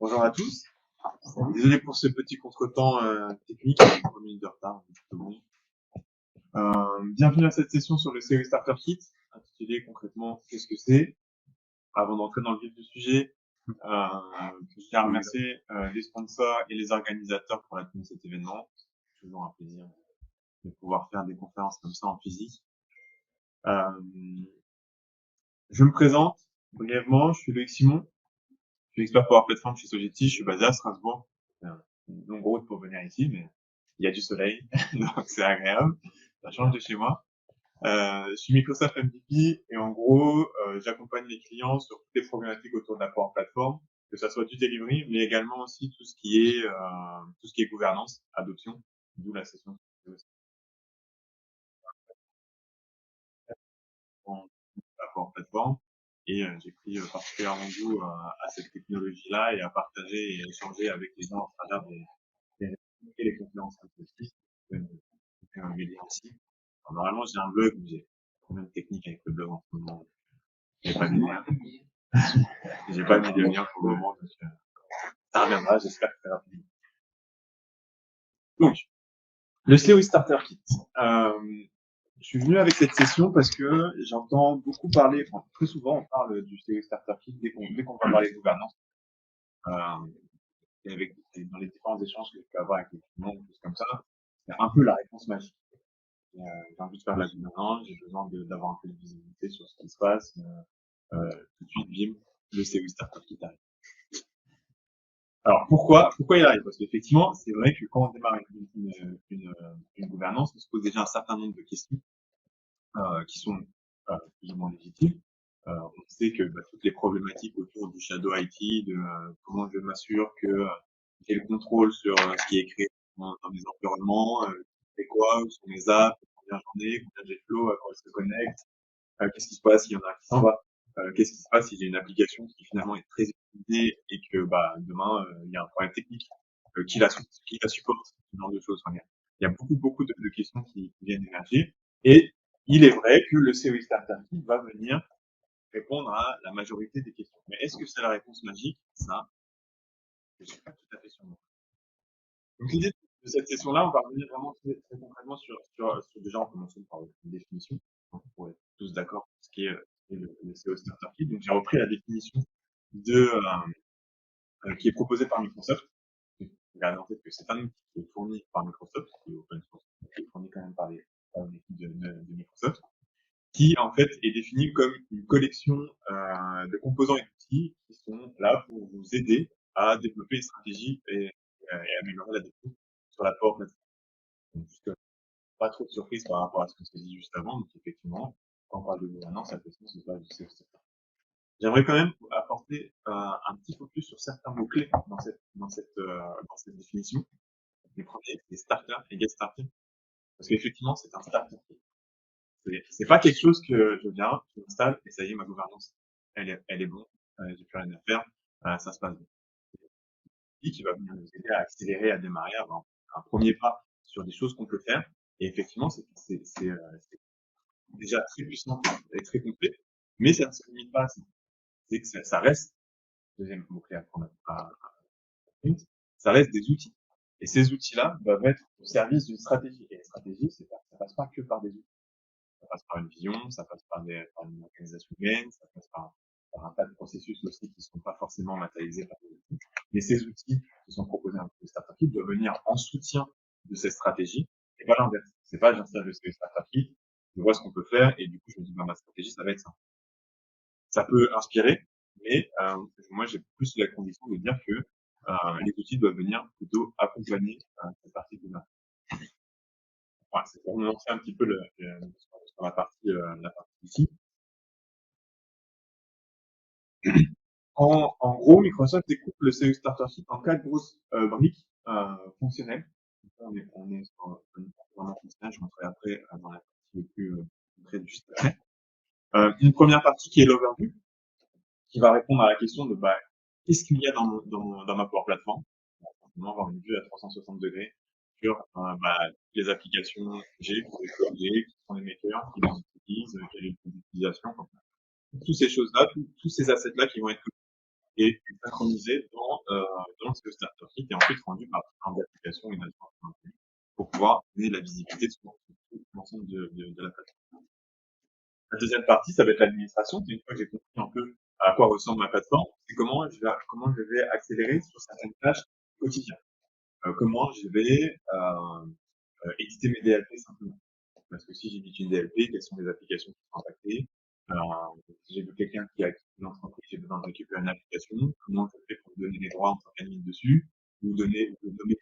Bonjour à tous. Désolé pour ce petit contretemps technique, avec 3 minutes de retard. Bienvenue à cette session sur le CE Starter Kit, intitulée concrètement qu'est-ce que c'est. Avant d'entrer dans le vif du sujet, je tiens à remercier les sponsors et les organisateurs pour la tenue de cet événement. C'est toujours un plaisir de pouvoir faire des conférences comme ça en physique. Je me présente brièvement, je suis Loïc Simon. Je suis expert Power Platform chez Sogeti, je suis basé à Strasbourg. C'est une longue route pour venir ici, mais il y a du soleil, donc c'est agréable. Ça change de chez moi. Je suis Microsoft MVP et en gros, j'accompagne les clients sur toutes les problématiques autour de la Power Platform, que ça soit du delivery, mais également aussi tout ce qui est gouvernance, adoption, d'où la session de la Power Platform. Et j'ai pris particulièrement goût à cette technologie-là et à partager et échanger avec les gens à travers des réunions et les conférences aussi. Un lien ici. Alors, normalement, j'ai un blog, mais j'ai un problème technique avec le blog en ce moment. J'ai pas mis lien. J'ai pas mis de lien pour le moment, donc ça reviendra, j'espère très rapidement. Donc, le CEO Starter Kit. Je suis venu avec cette session parce que j'entends beaucoup parler, enfin, très souvent on parle du CEO Starter Kit dès qu'on va parler de gouvernance. Et dans les différents échanges que je peux avoir avec les clients, des choses comme ça, c'est un peu la réponse magique. J'ai envie de faire de la gouvernance, j'ai besoin d'avoir un peu de visibilité sur ce qui se passe. Tout de suite, bim, le CEO Starter Kit arrive. Alors pourquoi il arrive? Parce qu'effectivement, c'est vrai que quand on démarre une gouvernance, on se pose déjà un certain nombre de questions qui sont plus ou moins légitimes. On sait que toutes les problématiques autour du shadow IT, de comment je m'assure que j'ai le contrôle sur ce qui est créé dans mes environnements, c'est quoi, où sont mes apps, combien j'en ai, combien j'ai de flow, à quoi elles se connectent, qu'est-ce qui se passe s'il y en a un qui s'en va, qu'est-ce qui se passe si j'ai une application qui finalement est très utilisée et que demain il y a un problème technique, qui la supporte, ce genre de choses. Enfin, il y a beaucoup de questions qui viennent émerger et il est vrai que le COE Starter Kit va venir répondre à la majorité des questions. Mais est-ce que c'est la réponse magique? Ça, je suis pas tout à fait sûr. Donc l'idée de cette session-là, on va revenir vraiment très concrètement sur déjà en commençant par une définition, donc pour être tous d'accord sur ce qui est le SEO Starter Kit. Donc j'ai repris la définition qui est proposée par Microsoft. Regardez en fait que c'est un outil qui est fourni par Microsoft, qui est open source, qui est fourni quand même par l'équipe de Microsoft, qui en fait est défini comme une collection de composants et d'outils qui sont là pour vous aider à développer une stratégie et améliorer la définition sur la Power Platform. Donc, pas trop de surprises par rapport à ce qu'on s'est dit juste avant. Donc, effectivement, quand on parle de gouvernance, la question se passe du CEC. J'aimerais quand même apporter un petit focus sur certains mots-clés dans cette définition. Les premiers, c'est starter et get started. Parce qu'effectivement, c'est un starter. C'est pas quelque chose que je viens, je m'installe et ça y est, ma gouvernance, elle est bonne, j'ai plus rien à faire, ça se passe bien. C'est qui va venir nous aider à accélérer, à démarrer, à avoir un premier pas sur des choses qu'on peut faire. Et effectivement, c'est déjà très puissant et très complet, mais ça ne se limite pas à ça. C'est que ça reste, deuxième mot-clé à prendre à compte, ça reste des outils. Et ces outils-là doivent être au service d'une stratégie. Et la stratégie, ça passe pas que par des outils. Ça passe par une vision, ça passe par une organisation humaine, ça passe par un tas de processus aussi qui ne sont pas forcément matérialisés par des outils. Mais ces outils qui sont proposés dans le Starter Kit doivent venir en soutien de ces stratégies et pas l'inverse. C'est pas j'installe le Starter Kit, je vois ce qu'on peut faire et du coup je me dis ma stratégie ça va être ça. Ça peut inspirer, mais moi j'ai plus la conviction de dire que les outils doivent venir plutôt accompagner cette partie de là. Voilà, c'est pour lancer un petit peu sur la partie ici. En gros, Microsoft découpe le CE Starter Kit en 4 grosses briques fonctionnelles. On est sur une partie vraiment fonctionnelle, je rentrerai après dans la partie plus concrète du site. Une première partie qui est l'overview, qui va répondre à la question de qu'est-ce qu'il y a dans ma Power Platform. On va avoir une vue à 360 degrés sur les applications que j'ai, qui sont les makers, qui les utilisent, quelle est le coût d'utilisation. Toutes ces choses-là, tous ces assets-là qui vont être et synchronisé dans le SEO Starter Kit et ensuite rendu par différentes applications et navigateurs pour pouvoir donner de la visibilité sur tout l'ensemble de la plateforme. La deuxième partie, ça va être l'administration. C'est une fois que j'ai compris un peu à quoi ressemble ma plateforme, c'est comment je vais accélérer sur certaines tâches quotidiennes. Comment je vais éditer mes DLP simplement. Parce que si j'édite une DLP, quelles sont les applications qui sont impactées? Si j'ai quelqu'un qui a quitté l'entreprise, j'ai besoin de récupérer une application, comment je fais pour lui donner les droits en tant qu'admin dessus, ou le nommer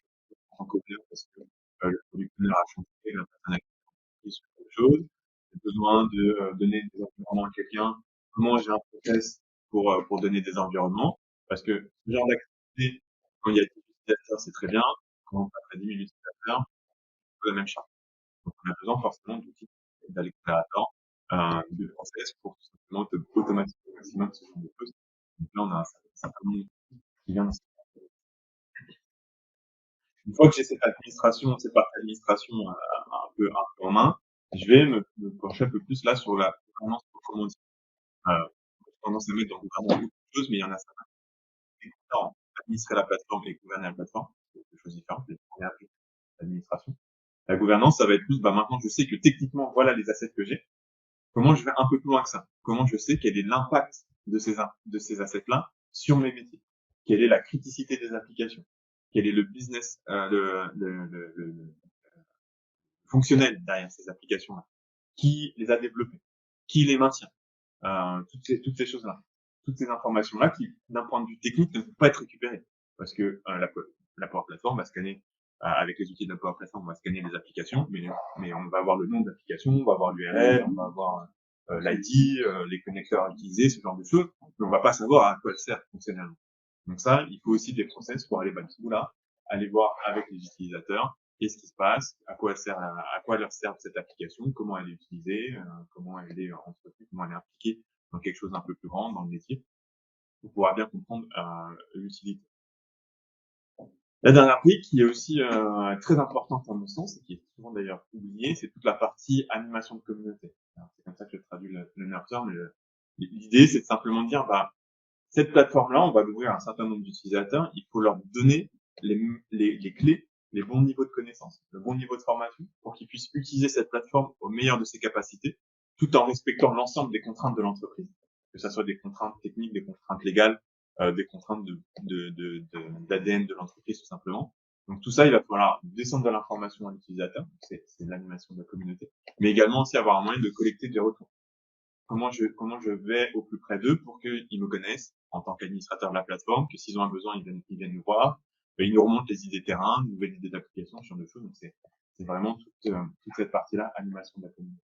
en codeur parce que le product owner a changé, la personne a quitté sur autre chose. J'ai besoin de donner des environnements à quelqu'un. Comment j'ai un process pour donner des environnements? Parce que ce genre d'activité, quand il y a 10 utilisateurs, c'est très bien. Quand on passe à 10 000 utilisateurs, c'est pas la même chose. Donc, on a besoin forcément d'outils d'accélérateur, de process pour tout simplement automatiser au maximum ce genre de choses. Donc là, on a un certain nombre d'outils qui vient de se faire. Une fois que j'ai cette partie administration un peu en main, je vais me pencher un peu plus là sur la gouvernance proprement dite. J'ai tendance à mettre dans gouvernance beaucoup de choses, mais il y en a certains qui sont différents. Administrer la plateforme et gouverner la plateforme, c'est deux choses différentes. Les premières, l'administration. La gouvernance, ça va être plus, bah, maintenant, je sais que techniquement, voilà les assets que j'ai. Comment je vais un peu plus loin que ça? Comment je sais quel est l'impact de ces assets-là sur mes métiers? Quelle est la criticité des applications? Quel est le business, le fonctionnel derrière ces applications-là? Qui les a développées? Qui les maintient? Toutes ces choses-là. Toutes ces informations-là qui, d'un point de vue technique, ne peuvent pas être récupérées. Parce que la Power Platform va scanner, avec les outils de la Power Platform, on va scanner les applications, mais on va avoir le nom de l'application, on va avoir l'URL, on va avoir l'ID, les connecteurs utilisés, ce genre de choses. Mais on va pas savoir à quoi elle sert fonctionnellement. Donc ça, il faut aussi des process pour aller là, aller voir avec les utilisateurs qu'est-ce qui se passe, à quoi leur sert cette application, comment elle est utilisée, comment elle est entretenue, comment elle est impliquée dans quelque chose d'un peu plus grand, dans le métier, pour pouvoir bien comprendre l'utilité. La dernière brique qui est aussi très importante à mon sens, et qui est souvent d'ailleurs oubliée, c'est toute la partie animation de communauté. C'est comme ça que je traduis le nurture, mais l'idée c'est de simplement dire, bah, cette plateforme-là, on va l'ouvrir à un certain nombre d'utilisateurs, il faut leur donner les clés, les bons niveaux de connaissances, le bon niveau de formation pour qu'ils puissent utiliser cette plateforme au meilleur de ses capacités, tout en respectant l'ensemble des contraintes de l'entreprise, que ce soit des contraintes techniques, des contraintes légales, des contraintes d'ADN de l'entreprise tout simplement. Donc tout ça, il va falloir descendre de l'information à l'utilisateur, c'est l'animation de la communauté, mais également aussi avoir un moyen de collecter des retours. Comment je vais au plus près d'eux pour qu'ils me connaissent en tant qu'administrateur de la plateforme, que s'ils ont un besoin, ils viennent nous voir, ils nous remontent les idées terrain, de nouvelles idées d'application, ce genre de choses. Donc c'est vraiment toute cette partie-là, animation de la communauté.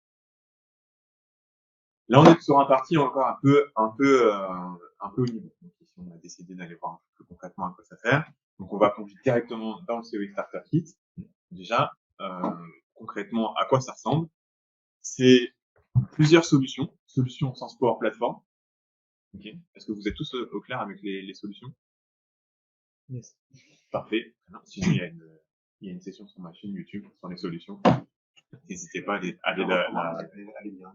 Là, on est sur un parti encore un peu au niveau. Donc ici, on a décidé d'aller voir un peu plus concrètement à quoi ça sert. Donc on va plonger directement dans le SEO Starter Kit. Déjà, concrètement, à quoi ça ressemble? C'est plusieurs solutions au sens Power Platform. Ok. Est-ce que vous êtes tous au clair avec les solutions? Yes. Parfait. Sinon, il y a une session sur ma chaîne YouTube sur les solutions. N'hésitez pas à aller bien.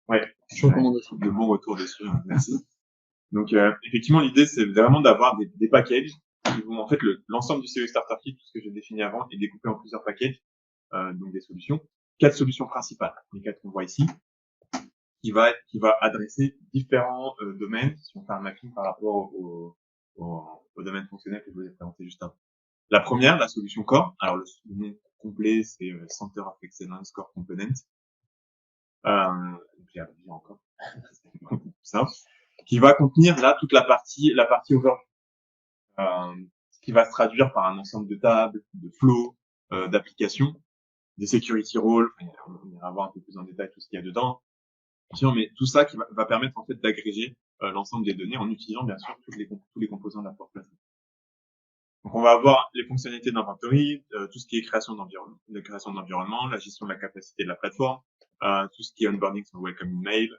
Ouais. Je recommande aussi. De bons retours dessus. Merci. Donc, effectivement, l'idée, c'est vraiment d'avoir des packages qui vont, en fait, l'ensemble du SEO Starter Kit, tout ce que j'ai défini avant, est découpé en plusieurs packages, donc des solutions. 4 solutions principales, les 4 qu'on voit ici, qui va adresser différents domaines, si on fait un mapping par rapport au domaine fonctionnel que je vous ai présenté juste avant. La première, la solution Core, alors le nom complet, c'est Center of Excellence Core Component. J'ai abusé encore, c'est beaucoup plus simple, qui va contenir là toute la partie overview, qui va se traduire par un ensemble de tables, de flows, d'applications, des security roles, on ira voir un peu plus en détail tout ce qu'il y a dedans, mais tout ça qui va permettre en fait d'agréger l'ensemble des données en utilisant bien sûr tous les composants de la Power Platform. Donc on va avoir les fonctionnalités d'inventory, tout ce qui est création d'environnement, la gestion de la capacité de la plateforme, tout ce qui est onboarding sur welcome email,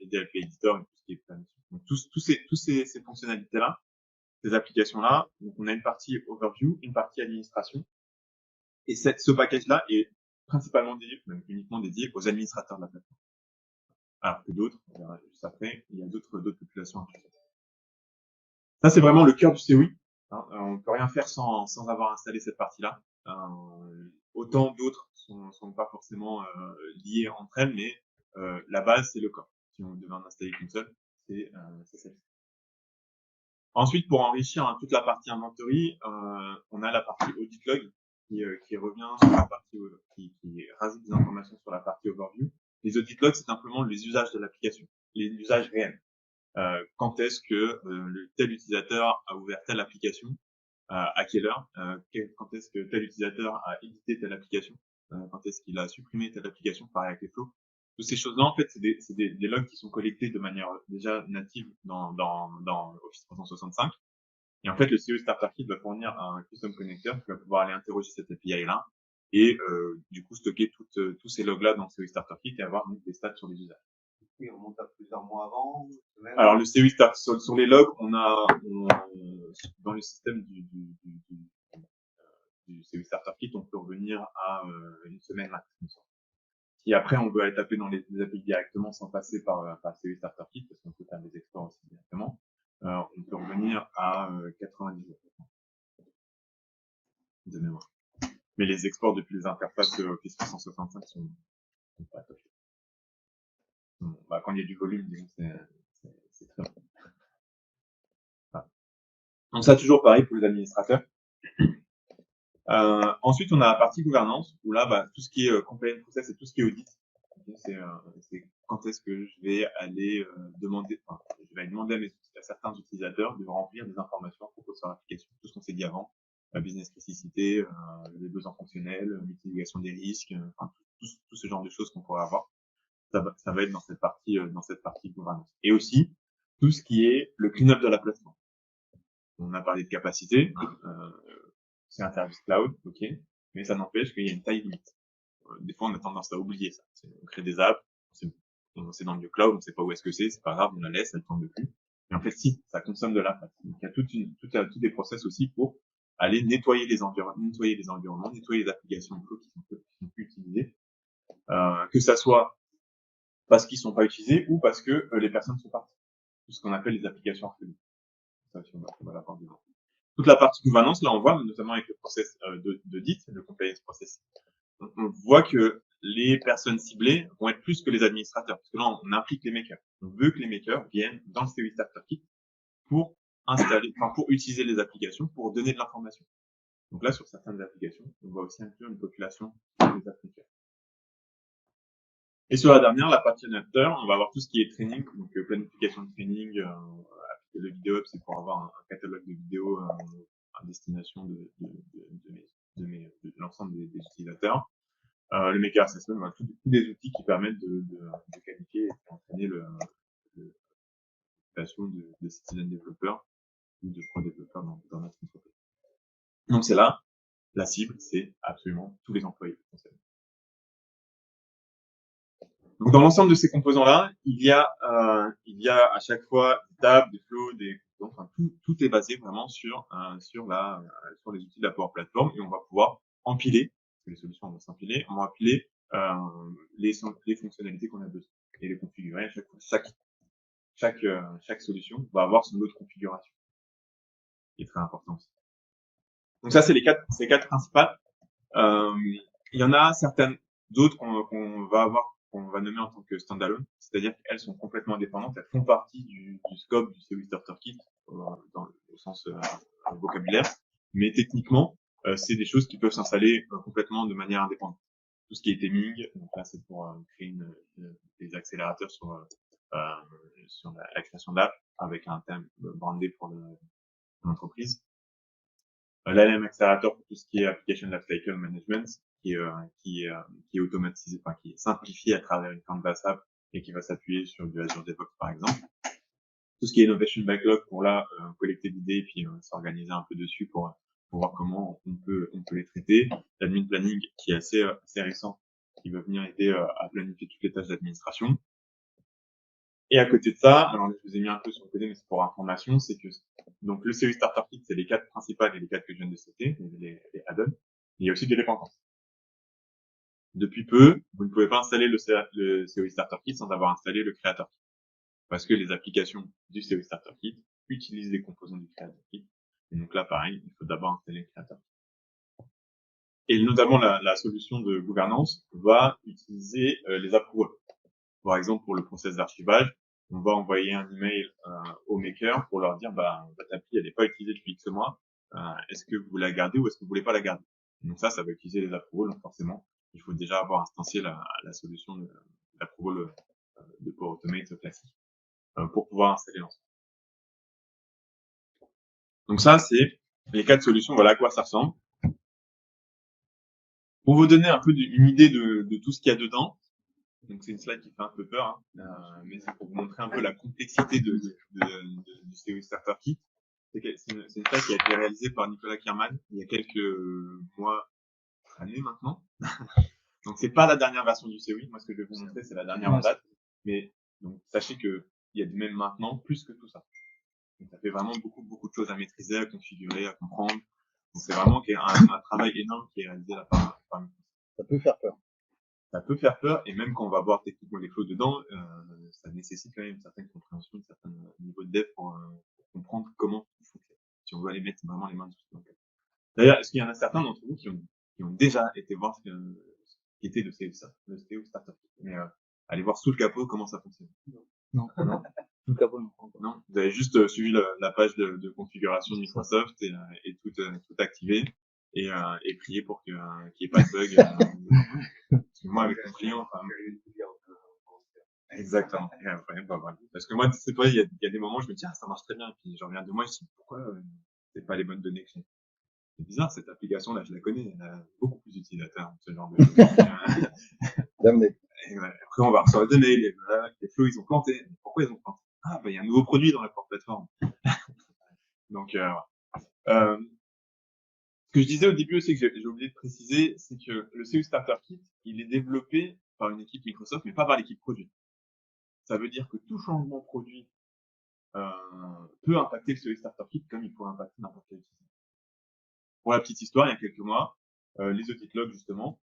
les DLP editor et tout ce qui est planifié. Donc tous ces fonctionnalités-là, ces applications-là, donc on a une partie overview, une partie administration, et ce package-là est principalement dédié, même uniquement dédié aux administrateurs de la plateforme. Alors que d'autres, on verra juste après, il y a d'autres populations. Ça, c'est vraiment le cœur du COI. Hein. On peut rien faire sans avoir installé cette partie-là. Autant d'autres sont pas forcément liées entre elles, mais la base, c'est le corps. Si on devait en installer qu'une seule, c'est celle-ci. Ensuite, pour enrichir toute la partie inventory, on a la partie audit log qui revient sur la partie qui rajoute des informations sur la partie overview. Les audit logs, c'est simplement les usages de l'application, les usages réels. Quand est-ce que tel utilisateur a ouvert telle application, à quelle heure, quand est-ce que tel utilisateur a édité telle application, quand est-ce qu'il a supprimé telle application, pareil avec les flows. Toutes ces choses-là, en fait, c'est des logs qui sont collectés de manière déjà native dans Office 365. Et en fait, le CO Starter Kit va fournir un custom connector qui va pouvoir aller interroger cette API-là et du coup stocker tous ces logs-là dans le CO Starter Kit et avoir des stats sur les usages. Oui, on monte à plusieurs mois avant. Alors le CO Starter sur les logs, on dans le système du CO Starter Kit, on peut revenir à une semaine max. Si après on veut aller taper dans les API directement sans passer par CO Starter Kit, parce qu'on peut faire des exports aussi directement, on peut revenir à 90 jours de mémoire. Mais les exports depuis les interfaces Office 365 sont pas top. Quand il y a du volume, disons, c'est très bon. Voilà. Donc ça, toujours pareil pour les administrateurs. Ensuite, on a la partie gouvernance, où là, tout ce qui est compliance process et tout ce qui est audit, c'est quand est-ce que je vais aller demander à certains utilisateurs de remplir des informations à propos sur l'application, tout ce qu'on s'est dit avant, la business criticité, les besoins fonctionnels, l'utilisation des risques, tout ce genre de choses qu'on pourrait avoir. Ça va être dans cette partie gouvernance. Et aussi, tout ce qui est le clean-up de la plateforme. On a parlé de capacité, c'est un service cloud, ok, mais ça n'empêche qu'il y a une taille limite. Des fois, on a tendance à oublier ça. On crée des apps, c'est dans le cloud, on sait pas où est-ce que c'est pas grave, on la laisse, elle tourne plus. Et en fait, si, ça consomme de la place. Donc, il y a tous des process aussi pour aller nettoyer les environnements, nettoyer les applications qui sont plus utilisées, que ça soit parce qu'ils sont pas utilisés ou parce que les personnes sont parties. Tout ce qu'on appelle les applications orphelines. Ça, si on va la voir dedans. Toute la partie gouvernance, là, on voit, notamment avec le process d'audit, le compliance process, on voit que les personnes ciblées vont être plus que les administrateurs. Parce que là, on implique les makers. On veut que les makers viennent dans le COI Starter Kit pour pour utiliser les applications, pour donner de l'information. Donc là, sur certaines applications, on va aussi inclure une population des applicateurs. Et sur la dernière, la partie adapteur, on va avoir tout ce qui est training, donc planification de training, le vidéo hub, c'est pour avoir un catalogue de vidéos à destination de l'ensemble des utilisateurs. Le Maker Assessment, voilà, tous des outils qui permettent de qualifier et d'entraîner l'application de citizen développeurs ou de pro développeurs dans notre entreprise. Donc c'est là, la cible, c'est absolument tous les employés potentiels. Donc dans l'ensemble de ces composants-là, il y a à chaque fois des tables, des flows, des composants, enfin tout est basé vraiment sur les outils de la Power Platform et on va pouvoir empiler, parce que les solutions vont s'empiler, on va empiler les fonctionnalités qu'on a besoin et les configurer. Chaque solution va avoir son lot de configuration, qui est très important aussi. Donc ça, c'est les quatre principales. Il y en a certaines d'autres qu'on va nommer en tant que standalone, c'est-à-dire qu'elles sont complètement indépendantes, elles font partie du scope du COI Starter Kit au sens vocabulaire, mais techniquement, c'est des choses qui peuvent s'installer complètement de manière indépendante. Tout ce qui est theming, donc là c'est pour créer des accélérateurs sur la création d'app avec un thème brandé pour l'entreprise. L'ALM Accelerator pour tout ce qui est Application Lifecycle Management, qui est automatisé, enfin, qui est simplifié à travers une Canvas app et qui va s'appuyer sur du Azure DevOps, par exemple. Tout ce qui est Innovation Backlog pour là, collecter l'idée et puis s'organiser un peu dessus pour voir comment on peut les traiter. L'admin planning qui est assez récent, qui va venir aider à planifier toutes les tâches d'administration. Et à côté de ça, alors je vous ai mis un peu sur le côté, mais c'est pour information, c'est que donc le COI Starter Kit, c'est les 4 principales et les 4 que je viens de citer, les add-ons. Il y a aussi des dépendances. Depuis peu, vous ne pouvez pas installer le COI Starter Kit sans avoir installé le Creator Kit. Parce que les applications du COI Starter Kit utilise les composants du Creator Kit. Et donc là, pareil, il faut d'abord installer le Creator Kit. Et notamment, la solution de gouvernance va utiliser les approvals. Par exemple, pour le process d'archivage, on va envoyer un email au maker pour leur dire, votre appli, elle n'est pas utilisée depuis X mois. Est-ce que vous la gardez ou est-ce que vous voulez pas la garder? Donc ça va utiliser les approvals. Donc forcément, il faut déjà avoir instancié la solution d'approval de Power Automate classique pour pouvoir installer l'ensemble. Donc ça, c'est les 4 solutions. Voilà à quoi ça ressemble. Pour vous donner un peu une idée de tout ce qu'il y a dedans. Donc c'est une slide qui fait un peu peur, mais c'est pour vous montrer un peu la complexité du COE Starter Kit. C'est une slide qui a été réalisée par Nicolas Kierman il y a quelques mois, années maintenant. Donc c'est pas la dernière version du COE. Moi, ce que je vais vous montrer, c'est la dernière en date. Mais donc sachez que il y a même maintenant plus que tout ça. Donc ça fait vraiment beaucoup de choses à maîtriser, à configurer, à comprendre. Donc c'est vraiment un travail énorme qui est réalisé là par Ça peut faire peur. Ça peut faire peur, et même quand on va voir techniquement les flows dedans, ça nécessite quand même une certaine compréhension, un certain niveau de dev pour comprendre comment tout fonctionne. Si on veut aller mettre vraiment les mains dessus. D'ailleurs, est-ce qu'il y en a certains d'entre vous qui ont déjà été voir ce qu'était le CO Starter Kit, mais aller voir sous le capot comment ça fonctionne? Non. Sous le capot, non. Non, vous avez juste suivi la page de configuration de Microsoft et tout activé et prier pour qu'il n'y ait pas de bug. Parce que moi, avec mon client, exactement. Parce que moi, c'est pas, il y a des moments où je me dis, ça marche très bien, et puis je reviens de moi, je me dis, pourquoi c'est pas les bonnes données que j'ai? C'est bizarre, cette application-là, je la connais, elle a beaucoup plus d'utilisateurs, ce genre de choses. Après, on va recevoir des mails, les flows, ils ont planté. Pourquoi ils ont planté? Il y a un nouveau produit dans la plateforme. Donc, ce que je disais au début aussi, que j'ai oublié de préciser, c'est que le CU Starter Kit, il est développé par une équipe Microsoft, mais pas par l'équipe produit. Ça veut dire que tout changement produit peut impacter le CU Starter Kit comme il pourrait impacter n'importe quel utilisateur. Pour la petite histoire, il y a quelques mois, les audit logs, justement,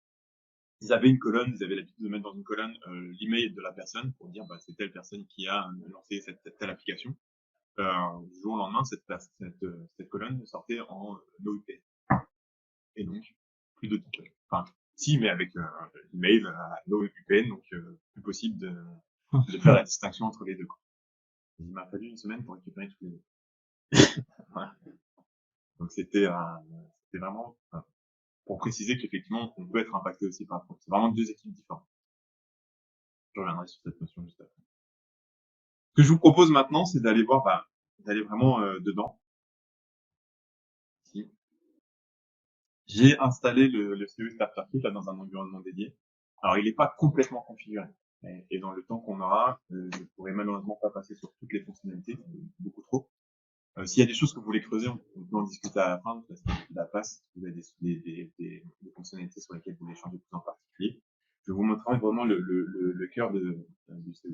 ils avaient une colonne, ils avaient l'habitude de mettre dans une colonne l'email de la personne pour dire c'est telle personne qui a lancé telle application. Du jour au lendemain, cette colonne sortait en NoIP. Et donc, plus d'audit log. Enfin, si, mais avec l'email à NoVPN, donc plus possible de faire la distinction entre les deux. Il m'a fallu une semaine pour récupérer tous les deux. Voilà. Donc c'était vraiment pour préciser qu'effectivement on peut être impacté aussi par c'est vraiment deux équipes différentes. Je reviendrai sur cette notion juste après. Ce que je vous propose maintenant, c'est d'aller voir, d'aller vraiment dedans. Ici. J'ai installé le CE Starter Kit là dans un environnement dédié. Alors il n'est pas complètement configuré. Et dans le temps qu'on aura, je ne pourrai malheureusement pas passer sur toutes les fonctionnalités, beaucoup trop. S'il y a des choses que vous voulez creuser, on peut en discuter à la fin, parce que la passe, vous avez des fonctionnalités sur lesquelles vous voulez changer plus en particulier. Je vais vous montrer vraiment le cœur du CE.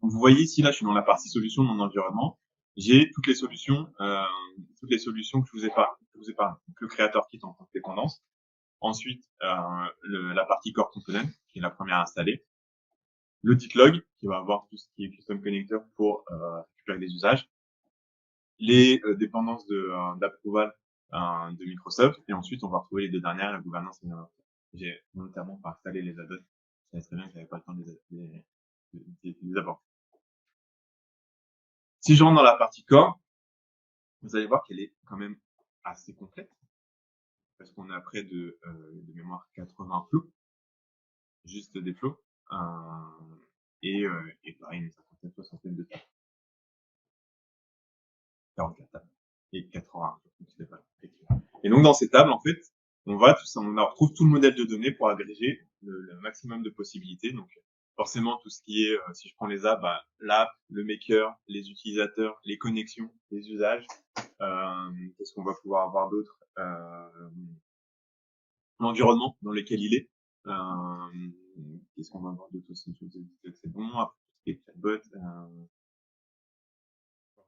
Donc vous voyez ici, là, je suis dans la partie solution de mon environnement. J'ai toutes les solutions que je vous ai parlé. Donc, le Creator Kit en tant que dépendance. Ensuite, la partie Core Component, qui est la première à installer. L'audit log, qui va avoir tout ce qui est Custom Connector pour récupérer les usages. Les dépendances d'approval de Microsoft. Et ensuite, on va retrouver les deux dernières, la gouvernance et l'inventaire. J'ai notamment pas installé les add-ons. Je savais très bien que j'avais pas le temps de les avoir. Si je rentre dans la partie core, vous allez voir qu'elle est quand même assez complète. Parce qu'on a près de mémoire 80 flows. Juste des flows. Et pareil, une cinquantaine, soixantaine de tables. 44 tables. Et 80. Et donc, dans ces tables, en fait, on retrouve tout le modèle de données pour agréger le maximum de possibilités. Donc, forcément, tout ce qui est, si je prends les apps, l'app, le maker, les utilisateurs, les connexions, les usages. Qu'est-ce qu'on va pouvoir avoir d'autre? L'environnement dans lequel il est. Qu'est-ce qu'on va avoir d'autre aussi? C'est bon. Après, les chatbots.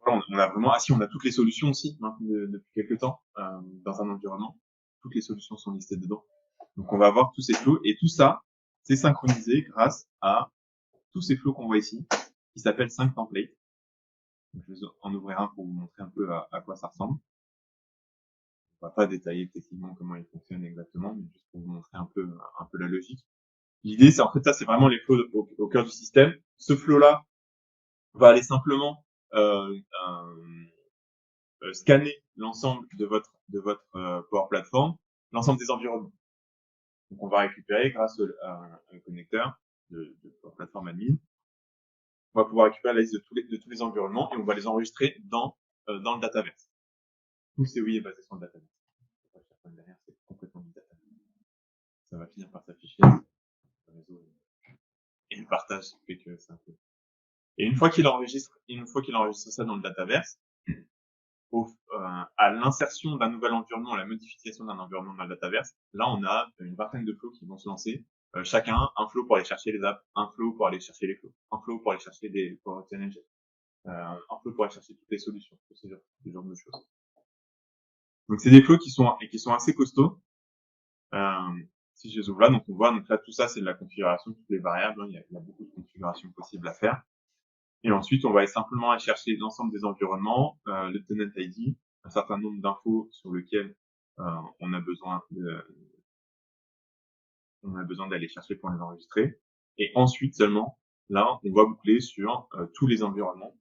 On a vraiment, on a toutes les solutions aussi depuis quelques temps dans un environnement. Toutes les solutions sont listées dedans. Donc on va avoir tous ces flows et tout ça, c'est synchronisé grâce à tous ces flows qu'on voit ici, qui s'appellent 5 templates. Donc, je vais en ouvrir un pour vous montrer un peu à quoi ça ressemble. On va pas détailler techniquement comment il fonctionne exactement, mais juste pour vous montrer un peu la logique. L'idée, c'est en fait ça, c'est vraiment les flows au cœur du système. Ce flow-là va aller simplement scanner l'ensemble de votre Power Platform, l'ensemble des environnements. Donc, on va récupérer grâce à un connecteur de Power Platform admin. On va pouvoir récupérer la liste de tous les environnements et on va les enregistrer dans le Dataverse. Tout COI est basé sur le Dataverse. Derrière, c'est complètement du Dataverse. Ça va finir par s'afficher sur le réseau et le partage fait que c'est un peu. Et une fois qu'il enregistre ça dans le Dataverse, à l'insertion d'un nouvel environnement, à la modification d'un environnement dans le Dataverse, là, on a une vingtaine de flows qui vont se lancer. Chacun, un flow pour aller chercher les apps, un flow pour aller chercher les flows, un flow pour aller chercher des Power Automation, un flow pour aller chercher toutes les solutions, ce genre de choses. Donc, c'est des flows qui sont assez costauds. Si je les ouvre là, donc on voit, donc là, tout ça, c'est de la configuration, toutes les variables, hein, il y a beaucoup de configurations possibles à faire. Et ensuite, on va simplement aller chercher l'ensemble des environnements, le tenant ID, un certain nombre d'infos sur lesquelles on a besoin d'aller chercher pour les enregistrer. Et ensuite seulement, là, on va boucler sur tous les environnements.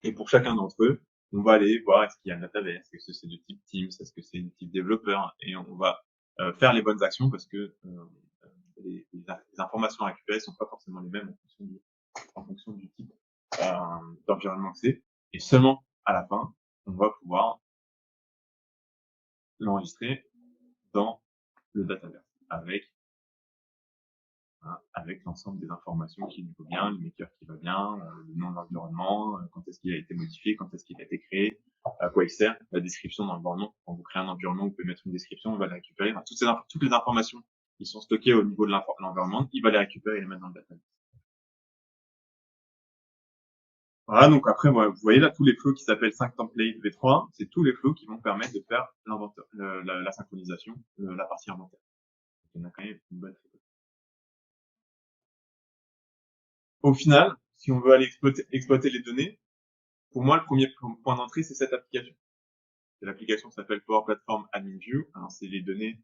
Et pour chacun d'entre eux, on va aller voir est-ce qu'il y a un database, est-ce que c'est de type Teams, est-ce que c'est de type développeur, et on va faire les bonnes actions parce que les informations à récupérer sont pas forcément les mêmes en fonction du type d'environnement que c'est. Et seulement à la fin, on va pouvoir l'enregistrer dans le Dataverse avec l'ensemble des informations qui nous va bien, le maker qui va bien, le nom de l'environnement, quand est-ce qu'il a été modifié, quand est-ce qu'il a été créé, à quoi il sert, la description de l'environnement. Quand vous créez un environnement, vous pouvez mettre une description, on va la récupérer. Enfin, toutes les informations qui sont stockées au niveau de l'environnement, il va les récupérer et les mettre dans le Dataverse. Voilà, donc après, vous voyez là tous les flows qui s'appellent 5 templates V3, c'est tous les flows qui vont permettre de faire la synchronisation, la partie inventaire. Donc, on a quand même une bonne triple. Au final, si on veut aller exploiter les données, pour moi, le premier point d'entrée, c'est cette application. L'application s'appelle Power Platform Admin View. Alors, c'est des données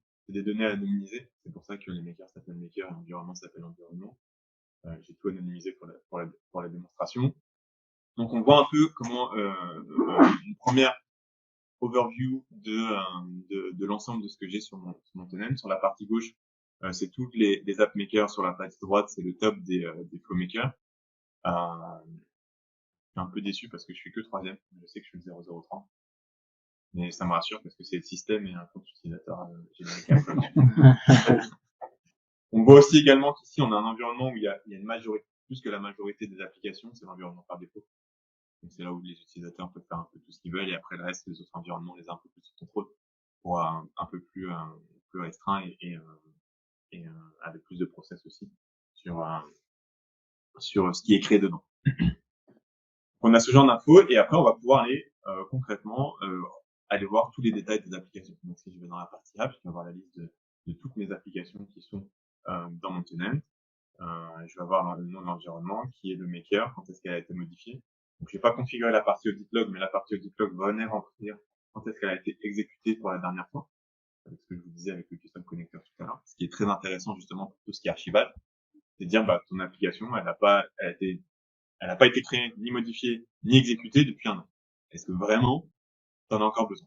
anonymisées. C'est pour ça que les makers s'appellent maker et l'environnement s'appelle environnement. J'ai tout anonymisé pour la démonstration. Donc, on voit un peu comment une première overview de l'ensemble de ce que j'ai sur mon tenant. Sur la partie gauche, c'est toutes les app makers. Sur la partie droite, c'est le top des flow makers. Je suis un peu déçu parce que je suis que troisième. Je sais que je suis le 003. Mais ça me rassure parce que c'est le système et un compte utilisateur générique. On voit aussi également qu'ici, on a un environnement où il y a une majorité, plus que la majorité des applications, c'est l'environnement par défaut. Donc, c'est là où les utilisateurs peuvent faire un peu tout ce qu'ils veulent et après le reste, les autres environnements les ont un peu plus sous contrôle pour un peu plus restreint et avec plus de process aussi sur ce qui est créé dedans. On a ce genre d'infos et après, on va pouvoir aller concrètement aller voir tous les détails des applications. Donc, si je vais dans la partie app, je vais avoir la liste de toutes mes applications qui sont dans mon tenant. Je vais avoir le nom de l'environnement, qui est le maker, quand est-ce qu'elle a été modifiée. Donc, je vais pas configurer la partie audit log, mais la partie audit log va venir remplir quand est-ce qu'elle a été exécutée pour la dernière fois. Avec ce que je vous disais avec le custom connector tout à l'heure. Ce qui est très intéressant, justement, pour tout ce qui est archivage. C'est de dire, ton application, elle n'a pas été créée, ni modifiée, ni exécutée depuis un an. Est-ce que vraiment, t'en as encore besoin?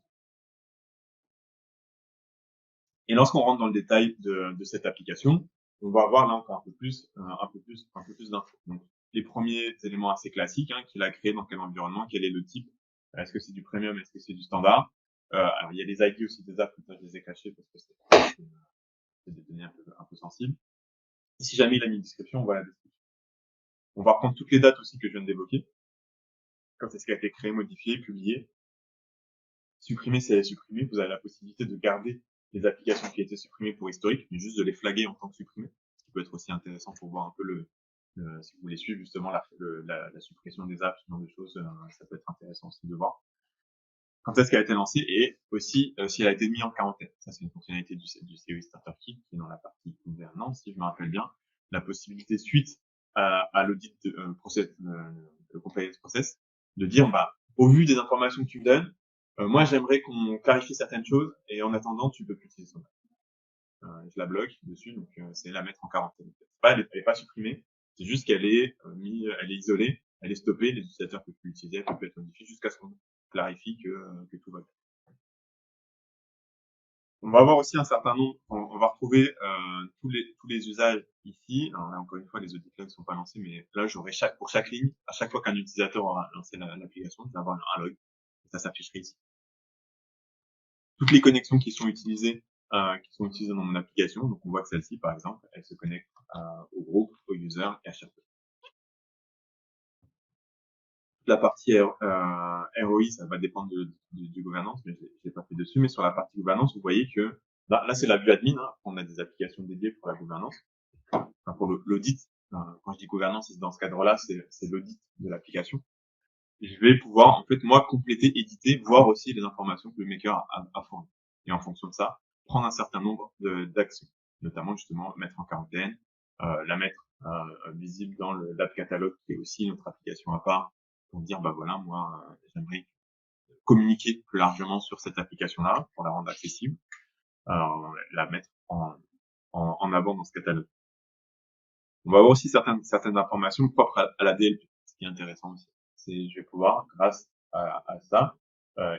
Et lorsqu'on rentre dans le détail de cette application, on va avoir là encore un peu plus d'infos. Donc, les premiers éléments assez classiques, qu'il a créé dans quel environnement, quel est le type, est-ce que c'est du premium, est-ce que c'est du standard. Alors il y a les ID aussi des apps, comme ça je les ai cachés parce que c'est des données un peu sensibles. Et si jamais il a mis une description, on voit la description. On va reprendre toutes les dates aussi que je viens d'évoquer. Quand est-ce qu'elle a été créée, modifiée, publiée. Supprimer, si elle est supprimée, vous avez la possibilité de garder les applications qui étaient supprimées pour historique, mais juste de les flaguer en tant que supprimées. Ce qui peut être aussi intéressant pour voir un peu si vous voulez suivre justement la suppression des apps, ce genre de choses, ça peut être intéressant aussi de voir. Quand est-ce qu'elle a été lancée et aussi si elle a été mise en quarantaine. Ça, c'est une fonctionnalité du COI Starter Kit qui est dans la partie gouvernance, si je me rappelle bien. La possibilité suite à l'audit process, le compliance process, de dire, bah, au vu des informations que tu me donnes, moi, j'aimerais qu'on clarifie certaines choses et en attendant, tu peux plus utiliser son je la bloque dessus, donc c'est la mettre en quarantaine. Elle est pas supprimée, c'est juste qu'elle est elle est isolée, elle est stoppée, les utilisateurs peuvent plus l'utiliser, elle peut plus être modifiée jusqu'à ce qu'on clarifie que tout va bien. On va avoir aussi un certain nombre, on va retrouver tous les usages ici. Alors là, encore une fois, les audits logs sont pas lancés, mais là, j'aurai pour chaque ligne, à chaque fois qu'un utilisateur aura lancé l'application, il va avoir un log. Et ça s'afficherait ici. Toutes les connexions qui sont utilisées dans mon application. Donc, on voit que celle-ci, par exemple, elle se connecte au groupe, au user et à chaque fois. La partie ROI, ça va dépendre du gouvernance, mais je l'ai pas fait dessus. Mais sur la partie gouvernance, vous voyez que là c'est la vue admin. Hein, on a des applications dédiées pour la gouvernance, enfin pour l'audit. Quand je dis gouvernance, dans ce cadre-là, c'est l'audit de l'application. Je vais pouvoir, en fait, moi, compléter, éditer, voir aussi les informations que le maker a fournies. Et en fonction de ça, prendre un certain nombre d'actions, notamment justement mettre en quarantaine, la mettre visible dans l'app catalogue, qui est aussi notre application à part, pour dire, bah voilà, moi, j'aimerais communiquer plus largement sur cette application-là, pour la rendre accessible, la mettre en avant dans ce catalogue. On va avoir aussi certaines informations propres à la DLP, ce qui est intéressant aussi. Je vais pouvoir, grâce à ça,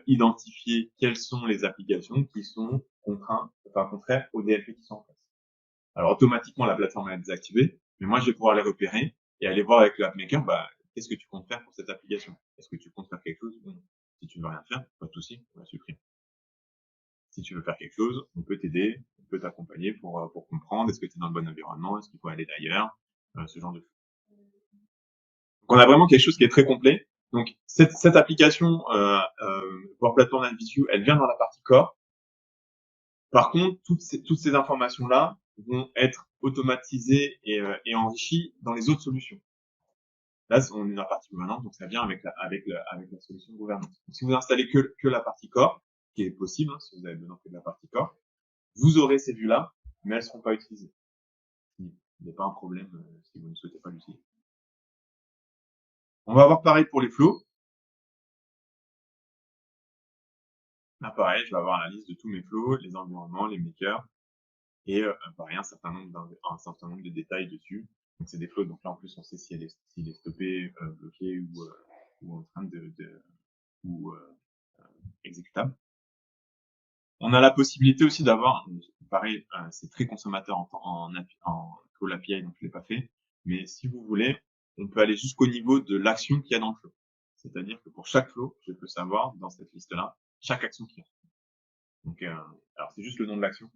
identifier quelles sont les applications qui sont contraires aux DLP qui sont en place. Alors automatiquement, la plateforme est désactivée, mais moi, je vais pouvoir les repérer et aller voir avec l'AppMaker, bah, qu'est-ce que tu comptes faire pour cette application? Est-ce que tu comptes faire quelque chose ou non? Si tu veux rien faire, pas de souci, on la supprime. Si tu veux faire quelque chose, on peut t'aider, on peut t'accompagner pour comprendre, est-ce que tu es dans le bon environnement, est-ce qu'il faut aller d'ailleurs, ce genre de choses. Donc on a vraiment quelque chose qui est très complet. Donc cette application Power Platform and View, elle vient dans la partie core. Par contre, toutes ces informations-là vont être automatisées et enrichies dans les autres solutions. Là, on est dans la partie gouvernance, donc ça vient avec la solution de gouvernance. Donc, si vous installez que la partie core, qui est possible, hein, si vous avez besoin que de la partie core, vous aurez ces vues-là, mais elles ne seront pas utilisées. Il n'y a pas un problème si vous ne souhaitez pas l'utiliser. On va avoir pareil pour les flows. Là, pareil, je vais avoir la liste de tous mes flows, les environnements, les makers, et pareil, un certain nombre de détails dessus. Donc c'est des flows, donc là en plus on sait s'il est stoppé, bloqué ou en train ou exécutable. On a la possibilité aussi d'avoir, pareil, c'est très consommateur en Call API, donc je l'ai pas fait, mais si vous voulez, on peut aller jusqu'au niveau de l'action qu'il y a dans le flow. C'est-à-dire que pour chaque flow, je peux savoir dans cette liste-là chaque action qu'il y a. Donc, alors c'est juste le nom de l'action.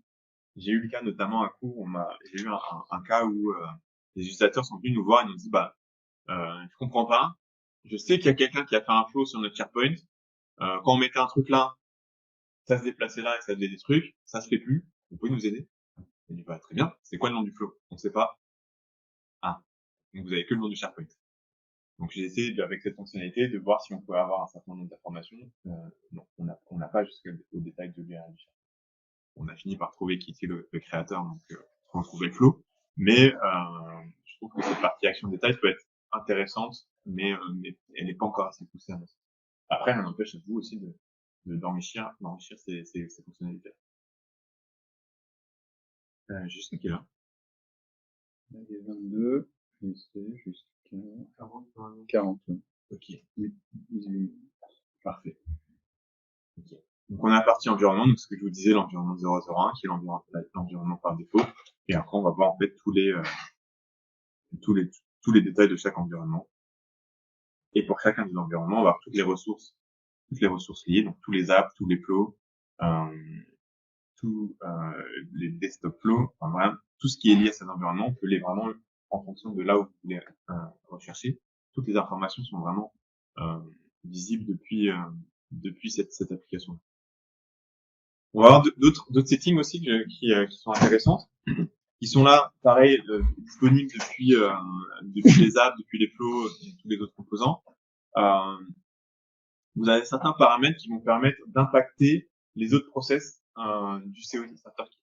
J'ai eu le cas notamment un coup, j'ai eu un cas où les utilisateurs sont venus nous voir et nous ont dit, bah, je comprends pas. Je sais qu'il y a quelqu'un qui a fait un flow sur notre SharePoint. Quand on mettait un truc là, ça se déplaçait là et ça faisait des trucs. Ça se fait plus. Vous pouvez nous aider? On dit, bah, très bien. C'est quoi le nom du flow? On sait pas. Ah. Donc vous avez que le nom du SharePoint. Donc j'ai essayé avec cette fonctionnalité de voir si on pouvait avoir un certain nombre d'informations. Non, on n'a pas jusqu'au détail de l'URL du SharePoint. On a fini par trouver qui était le créateur, donc on trouvait le flow. Mais je trouve que cette partie action détail peut être intéressante, mais elle n'est pas encore assez poussée à notre sens. Après, ça n'empêche à vous aussi d'enrichir ces fonctionnalités. Juste qui est là. Là, il y a 22, et c'est jusqu'à 40. Ok. Oui, 18. Parfait. Okay. Donc on a la partie environnement, donc ce que je vous disais, l'environnement 001, qui est l'environnement par défaut. Et après, on va voir en fait tous les détails de chaque environnement. Et pour chacun des environnements, on va avoir toutes les ressources liées, donc tous les apps, tous les flows, tous les desktop flows, enfin voilà, tout ce qui est lié à cet environnement, on peut les vraiment, en fonction de là où vous voulez rechercher, toutes les informations sont vraiment visibles depuis cette application. On va avoir d'autres settings aussi qui sont intéressantes, qui sont là, pareil, disponibles depuis les apps, depuis les flows et tous les autres composants. Vous avez certains paramètres qui vont permettre d'impacter les autres process du COD Starter Kit.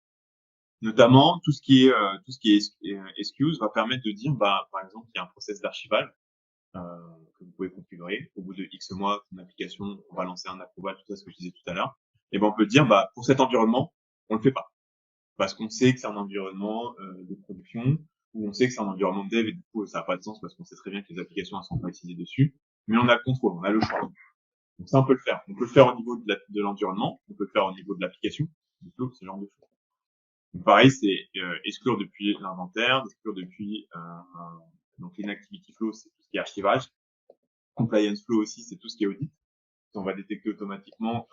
Notamment tout ce qui est SQs va permettre de dire, bah par exemple, il y a un process d'archivage que vous pouvez configurer. Au bout de X mois, ton application, on va lancer un approval, tout ça, ce que je disais tout à l'heure. Et ben, on peut dire, bah, pour cet environnement, on le fait pas. Parce qu'on sait que c'est un environnement de production, ou on sait que c'est un environnement de dev, et du coup, ça n'a pas de sens parce qu'on sait très bien que les applications, elles sont pas utilisées dessus. Mais on a le contrôle, on a le choix. Donc ça, on peut le faire. On peut le faire au niveau de l'environnement, on peut le faire au niveau de l'application, du flow, ce genre de choses. Donc pareil, c'est exclure depuis l'inventaire, exclure depuis donc l'inactivity flow, c'est tout ce qui est archivage. Compliance flow aussi, c'est tout ce qui est audit. On va détecter automatiquement,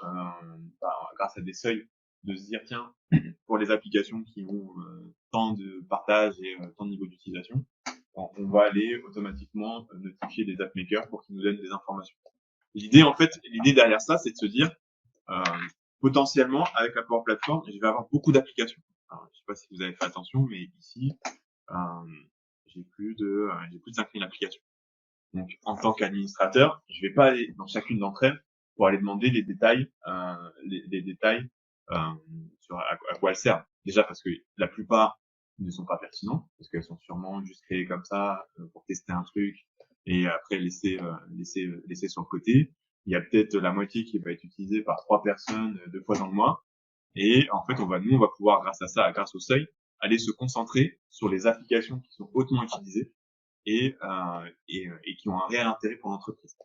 grâce à des seuils, de se dire tiens, pour les applications qui ont tant de partage et tant de niveau d'utilisation, on va aller automatiquement notifier des app makers pour qu'ils nous donnent des informations. L'idée derrière ça, c'est de se dire potentiellement avec la Power Platform, je vais avoir beaucoup d'applications. Alors, je sais pas si vous avez fait attention, mais ici, j'ai plus de 5000 applications. Donc, en tant qu'administrateur, je vais pas aller dans chacune d'entre elles pour aller demander les détails, sur à quoi elles servent. Déjà parce que la plupart ne sont pas pertinents, parce qu'elles sont sûrement juste créées comme ça pour tester un truc et après laisser sur le côté. Il y a peut-être la moitié qui va être utilisée par 3 personnes 2 fois dans le mois. Et en fait, on va pouvoir, grâce à ça, grâce au seuil, aller se concentrer sur les applications qui sont hautement utilisées et qui ont un réel intérêt pour l'entreprise.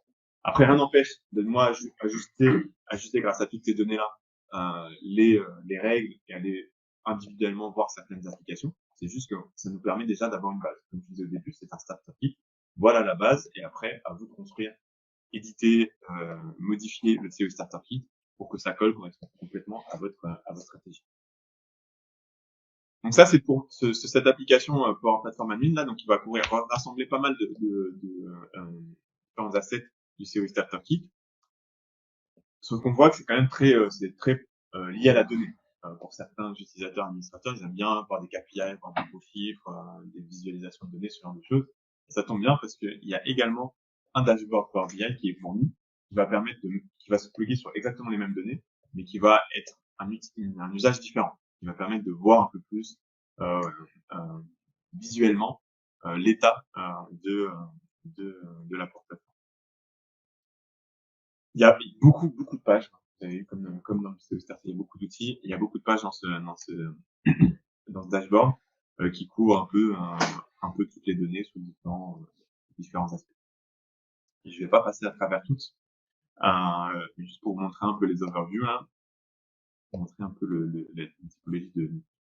Après, rien n'empêche de moi ajuster grâce à toutes ces données-là les règles et aller individuellement voir certaines applications. C'est juste que ça nous permet déjà d'avoir une base. Comme je disais au début, c'est un starter kit. Voilà la base et après, à vous de construire, éditer, modifier le CO starter kit pour que ça colle complètement à votre stratégie. Donc ça, c'est pour cette application Power Platform Admin là, donc qui va rassembler pas mal de différents assets du CO Starter Kit. Sauf qu'on voit que c'est quand même très lié à la donnée. Pour certains utilisateurs administrateurs, ils aiment bien voir des KPI, voir des beaux chiffres, des visualisations de données, ce genre de choses. Et ça tombe bien parce qu'il y a également un dashboard Power BI qui est fourni, qui va se plugger sur exactement les mêmes données, mais qui va être un usage différent, qui va permettre de voir un peu plus visuellement l'état de la portefeuille. Il y a beaucoup de pages. Vous avez vu, comme dans le CO Starter, il y a beaucoup d'outils. Il y a beaucoup de pages dans ce dashboard qui couvre un peu toutes les données sous différents aspects. Et je vais pas passer à travers toutes, juste pour vous montrer un peu les overviews là, pour montrer un peu les typologies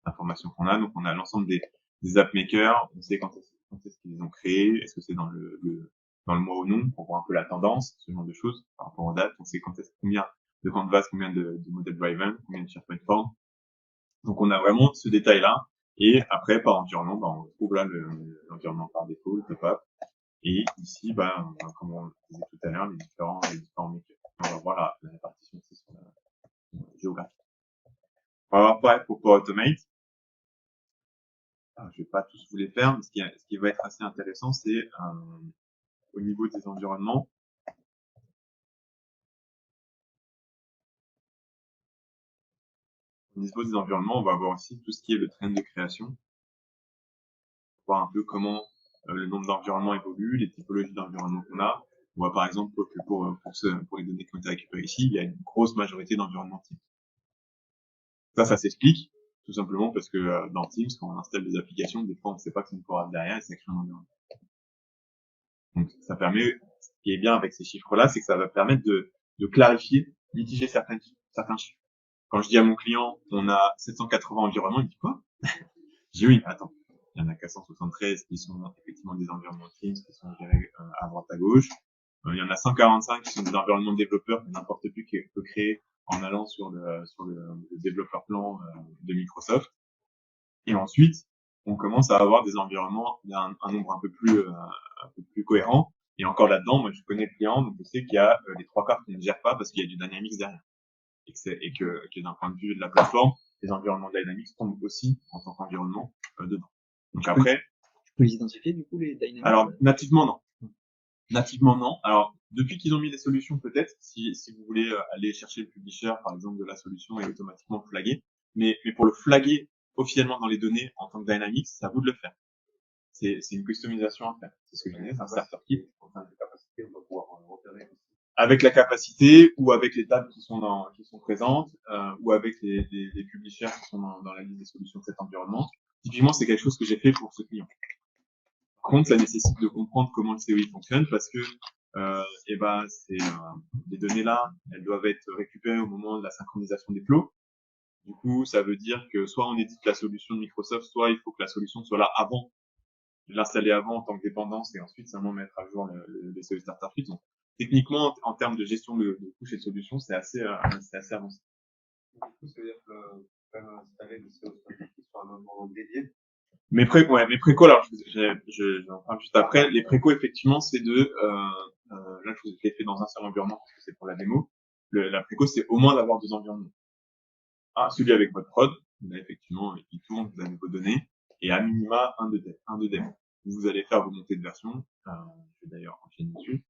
d'informations qu'on a. Donc on a l'ensemble des app makers, on sait quand est-ce qu'ils les ont créés, est-ce que c'est dans le mois ou non, pour voir un peu la tendance, ce genre de choses, par rapport aux dates, on sait combien de canvas, combien de modèles driven, combien de SharePoint form. Donc on a vraiment ce détail-là, et après, par environnement, on retrouve là l'environnement par défaut, le pop-up, et ici, comme on le disait tout à l'heure, les différents makers. On va voir la répartition aussi sur la géographie. On va voir pareil pour Power Automate. Je vais pas tous vous les faire, mais ce qui va être assez intéressant, c'est au niveau des environnements. Au niveau des environnements, on va avoir aussi tout ce qui est le trend de création. Voir un peu comment le nombre d'environnements évolue, les typologies d'environnements qu'on a. On voit par exemple que pour les données qui ont été récupérées ici, il y a une grosse majorité d'environnements types. Ça s'explique tout simplement parce que dans Teams, quand on installe des applications, des fois on ne sait pas que c'est une Power App derrière et ça crée un environnement. Donc ça permet, ce qui est bien avec ces chiffres-là, c'est que ça va permettre de clarifier, mitiger certains chiffres. Quand je dis à mon client, on a 780 environnements, il dit quoi? Je dis oui, attends. Il y en a 473 qui sont effectivement des environnements Teams, qui sont gérés à droite à gauche. Il y en a 145 qui sont des environnements de développeurs que n'importe qui peut créer en allant sur le développeur plan de Microsoft. Et ensuite, on commence à avoir des environnements d'un nombre un peu plus cohérent. Et encore là-dedans, moi je connais le client, donc je sais qu'il y a les 3/4 qui ne gèrent pas parce qu'il y a du Dynamics derrière. Et que d'un point de vue de la plateforme, les environnements Dynamics tombent aussi en tant qu'environnement dedans. Donc après, tu peux les identifier du coup les Dynamics? Alors nativement non. Nativement non. Alors depuis qu'ils ont mis des solutions peut-être, si vous voulez aller chercher le publisher par exemple de la solution et automatiquement le flaguer, mais pour le flaguer officiellement dans les données en tant que Dynamics, c'est à vous de le faire. c'est une customisation à faire. C'est ce que je disais, c'est un starter kit. En termes de capacité, on va pouvoir repérer aussi. Avec la capacité ou avec les tables qui sont présentes, ou avec les publishers qui sont dans la liste des solutions de cet environnement. Typiquement, c'est quelque chose que j'ai fait pour ce client. Par contre, ça nécessite de comprendre comment le COI fonctionne parce que les données là, elles doivent être récupérées au moment de la synchronisation des flows. Du coup, ça veut dire que soit on édite la solution de Microsoft, soit il faut que la solution soit là avant, l'installer avant en tant que dépendance et ensuite seulement mettre à jour le CE Starter Kit. Donc, techniquement, en termes de gestion de couches et de solutions, c'est assez avancé. Du coup, ça veut dire que quand même installer le CO qui soit un environnement dédié. Mes précaux, alors j'en parle juste après. Les précaux, effectivement, c'est là, je vous ai fait dans un seul environnement parce que c'est pour la démo. La préco, c'est au moins d'avoir 2 environnements. Celui avec votre prod, là, effectivement, il tourne, vous avez vos données, et à minima, un de dev. Vous allez faire vos montées de version, je vais d'ailleurs enchaîner dessus.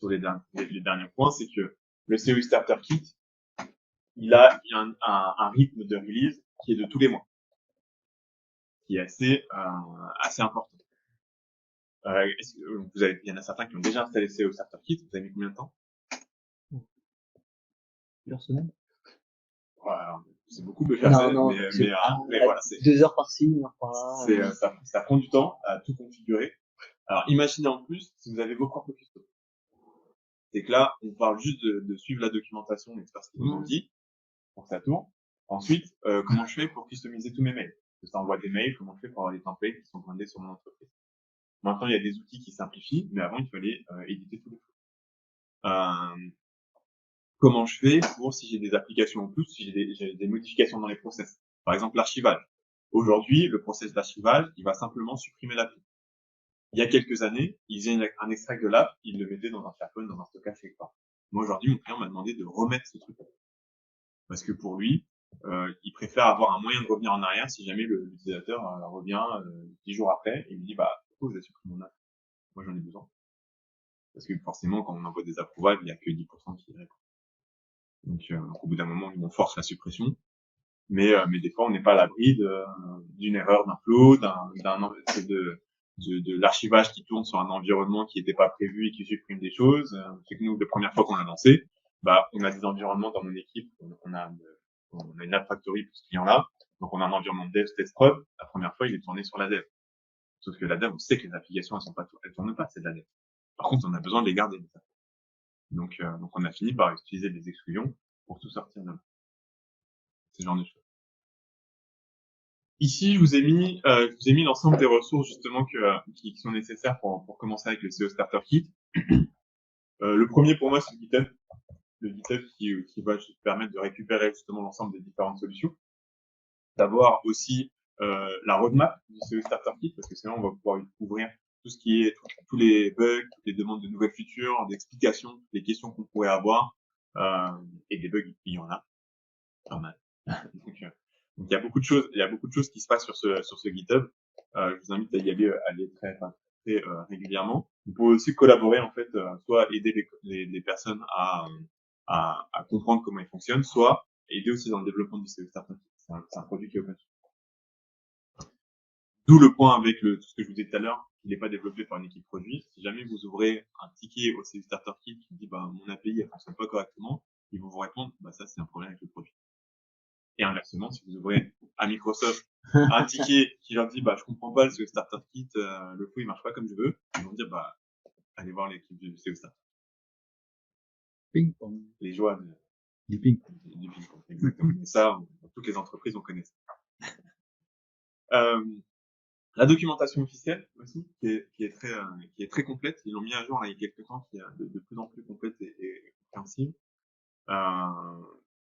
Sur les derniers points, c'est que le COI Starter Kit, il a un rythme de release qui est de tous les mois, qui est assez important. Il y en a certains qui ont déjà installé le COI Starter Kit, vous avez mis combien de temps? Plusieurs semaines. Voilà, c'est beaucoup de faire ça, mais voilà, 2 heures par-ci, 1 heure par-là. Ça prend du temps à tout configurer. Alors, imaginez en plus si vous avez vos propres custos. C'est que là, on parle juste de suivre la documentation et de faire ce qu'ils nous ont dit pour que ça tourne. Ensuite, comment je fais pour customiser tous mes mails? Que ça envoie des mails, comment je fais pour avoir des templates qui sont brandés sur mon entreprise? Maintenant, il y a des outils qui simplifient, mais avant, il fallait éditer tous les flux. Comment je fais pour, si j'ai des applications en plus, si j'ai des modifications dans les process. Par exemple, l'archivage. Aujourd'hui, le process d'archivage, il va simplement supprimer l'appli. Il y a quelques années, ils faisaient un extrait de l'app, ils le mettaient dans un SharePoint, dans un stockage quelque part. Moi, aujourd'hui, mon client m'a demandé de remettre ce truc. Parce que pour lui, il préfère avoir un moyen de revenir en arrière si jamais l'utilisateur revient 10 jours après et il me dit, pourquoi vous avez supprimé mon app? Moi, j'en ai besoin. Parce que forcément, quand on envoie des approuvables, il n'y a que 10% qui répondent. Donc, au bout d'un moment, on force la suppression. Mais des fois, on n'est pas à l'abri d'une erreur d'un flow, de l'archivage qui tourne sur un environnement qui n'était pas prévu et qui supprime des choses. C'est que nous, la première fois qu'on l'a lancé, on a des environnements dans mon équipe. On a une app factory pour ce client-là. Donc, on a un environnement dev, test prod. La première fois, il est tourné sur la dev. Sauf que la dev, on sait que les applications, elles tournent pas, c'est de la dev. Par contre, on a besoin de les garder. Donc on a fini par utiliser des exclusions pour tout sortir de là. C'est ce genre de choses. Ici, je vous ai mis l'ensemble des ressources justement qui sont nécessaires pour commencer avec le CO Starter Kit. Le premier pour moi, c'est le GitHub qui va permettre de récupérer justement l'ensemble des différentes solutions, d'avoir aussi la roadmap du CO Starter Kit parce que c'est là on va pouvoir ouvrir tout ce qui est tous les bugs, toutes les demandes de nouvelles features, d'explications, les questions qu'on pourrait avoir et des bugs il y en a. Normal. Donc il y a beaucoup de choses qui se passent sur ce GitHub. Je vous invite à y aller très régulièrement. Vous pouvez aussi collaborer en fait, soit aider les personnes à comprendre comment ils fonctionnent, soit aider aussi dans le développement du CE Starter Kit. C'est un produit qui est open source. D'où le point avec tout ce que je vous disais tout à l'heure, qu'il n'est pas développé par une équipe produit. Si jamais vous ouvrez un ticket au CE Starter Kit qui dit mon API ne fonctionne pas correctement, ils vont vous répondre ça c'est un problème avec le produit. Et inversement, si vous ouvrez à Microsoft un ticket qui leur dit je comprends pas le CE Starter Kit, le flow il marche pas comme je veux, ils vont dire allez voir l'équipe du CE Starter. Ping pong. Les joies du ping pong. Du ping pong, exactement. Et ça, dans toutes les entreprises, on connaît ça. La documentation officielle aussi, qui est très complète. Ils l'ont mis à jour là il y a quelques temps, qui est de plus en plus complète et compréhensible.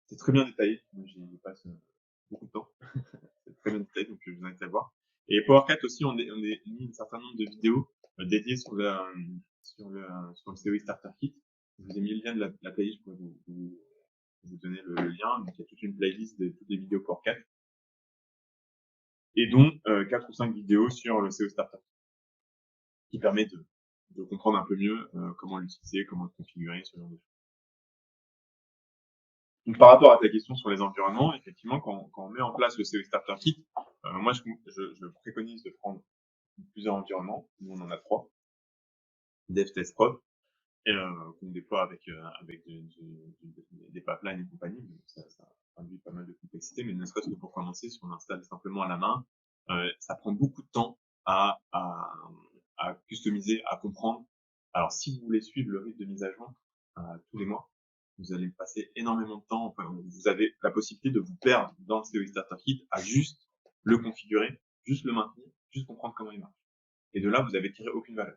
C'est très bien détaillé. Moi, j'y passe beaucoup de temps. C'est très bien détaillé, donc je vous invite à le voir. Et PowerCat aussi, on a mis un certain nombre de vidéos dédiées sur le COI Starter Kit. Je vous ai mis le lien de la playlist, je pourrais vous donner le lien. Donc, il y a toute une playlist de toutes les vidéos PowerCat. Et dont 4 ou 5 vidéos sur le COI Starter Kit, qui permet de comprendre un peu mieux comment l'utiliser, comment le configurer, ce genre de choses. Donc, par rapport à ta question sur les environnements, effectivement, quand on met en place le CO Starter Kit, moi, je préconise de prendre plusieurs environnements. Nous, on en a 3. Dev, Test, Prod, et qu'on déploie avec des pipelines et compagnie. Donc ça induit pas mal de complexité, mais ne serait-ce que pour commencer, si on installe simplement à la main, ça prend beaucoup de temps à customiser, à comprendre. Alors, si vous voulez suivre le rythme de mise à jour tous les mois, vous allez passer énormément de temps. Enfin, vous avez la possibilité de vous perdre dans le CO Starter Kit à juste le configurer, juste le maintenir, juste comprendre comment il marche. Et de là, vous avez tiré aucune valeur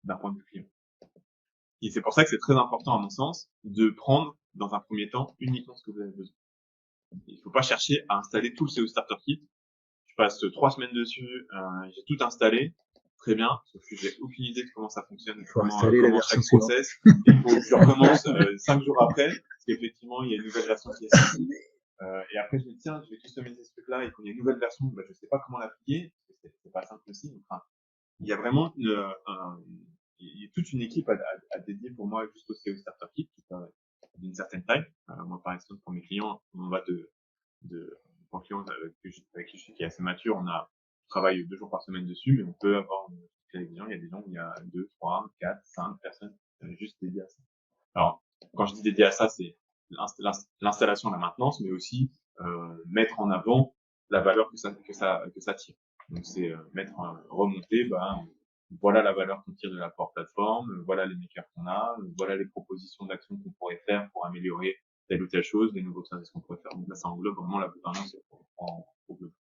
d'un point de vue client. Et c'est pour ça que c'est très important, à mon sens, de prendre, dans un premier temps, uniquement ce que vous avez besoin. Il ne faut pas chercher à installer tout le CO Starter Kit. Je passe 3 semaines dessus, j'ai tout installé, très bien, sauf que j'ai aucune idée de comment ça fonctionne, comment chaque process. Il faut que je recommence 5 jours après, parce qu'effectivement, il y a une nouvelle version qui est sortie. Et après, je me dis, tiens, je vais customiser ce truc-là, et quand il y a une nouvelle version, bah, je sais pas comment l'appliquer, parce que c'est pas simple aussi. Enfin, il y a vraiment il y a toute une équipe à dédier pour moi juste au CO Starter Kit, qui est d'une certaine taille. Moi, par exemple, pour mes clients, on va pour un client avec qui je suis qui est assez mature, on travaille 2 jours par semaine dessus, mais on peut avoir avec des gens, il y a des gens où il y a 2, 3, 4, 5 personnes juste dédiées à ça. Alors, quand je dis dédié à ça, c'est l'installation, la maintenance, mais aussi mettre en avant la valeur que ça tire. Donc c'est remonter, voilà la valeur qu'on tire de la Power Platform, voilà les makers qu'on a, voilà les propositions d'action qu'on pourrait faire pour améliorer telle ou telle chose, les nouveaux services qu'on pourrait faire. Donc là, ça englobe vraiment la gouvernance en global.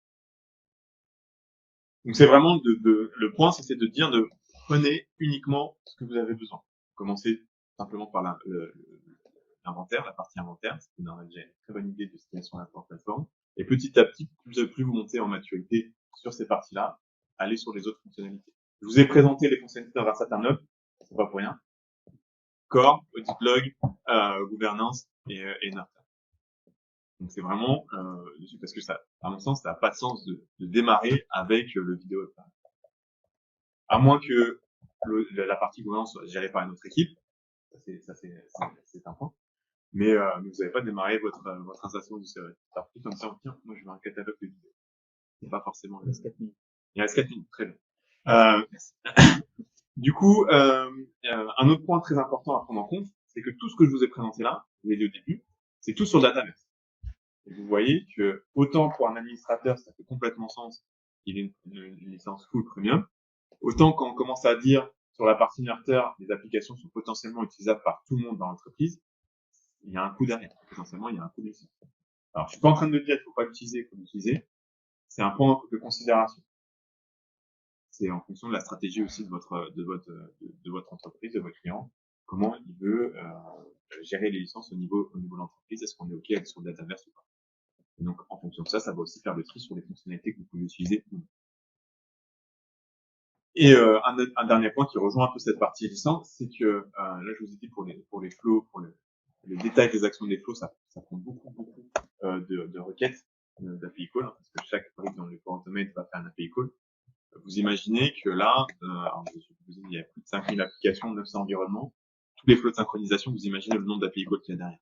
Donc c'est vraiment le point, c'est de dire de prenez uniquement ce que vous avez besoin. Commencez simplement par l'inventaire, la partie inventaire, ça vous donnera déjà une très bonne idée de ce qu'il y a sur la plateforme. Et petit à petit, plus vous montez en maturité sur ces parties-là, allez sur les autres fonctionnalités. Je vous ai présenté les fonctionnalités dans Versata Hub, c'est pas pour rien. Core, Audit Log, gouvernance et Narta. Donc c'est vraiment parce que ça, à mon sens, ça n'a pas de sens de démarrer avec le vidéo. À moins que la partie gouvernance soit gérée par une autre équipe, ça c'est un point. Mais vous n'avez pas démarré votre installation du CRM. Alors tout comme ça, tiens, moi je veux un catalogue de vidéos. C'est pas forcément. Il reste 4 minutes. Il reste 4 minutes, très bien. Du coup, un autre point très important à prendre en compte, c'est que tout ce que je vous ai présenté là, vous l'avez dit au début, c'est tout sur Dataverse. Et vous voyez que autant pour un administrateur, ça fait complètement sens qu'il ait une licence full premium, autant quand on commence à dire sur la partie Narter, les applications sont potentiellement utilisables par tout le monde dans l'entreprise, il y a un coût derrière. Potentiellement, il y a un coût de licence. Alors, je suis pas en train de dire qu'il faut pas l'utiliser, il faut l'utiliser. C'est un point de considération. C'est en fonction de la stratégie aussi de votre entreprise, de votre client. Comment il veut gérer les licences au niveau de l'entreprise. Est-ce qu'on est OK avec sur le Dataverse ou pas? Et donc, en fonction de ça, ça va aussi faire le tri sur les fonctionnalités que vous pouvez utiliser ou non. Et un dernier point qui rejoint un peu cette partie licence, c'est que là, je vous ai dit pour les flows, pour les détails des actions des flows, ça prend beaucoup de requêtes d'API call, hein, parce que chaque brique dans le Power Automate va faire un API call. Vous imaginez que là, alors il y a plus de 5000 applications, 900 environnements, tous les flows de synchronisation, vous imaginez le nombre d'API calls qu'il y a derrière.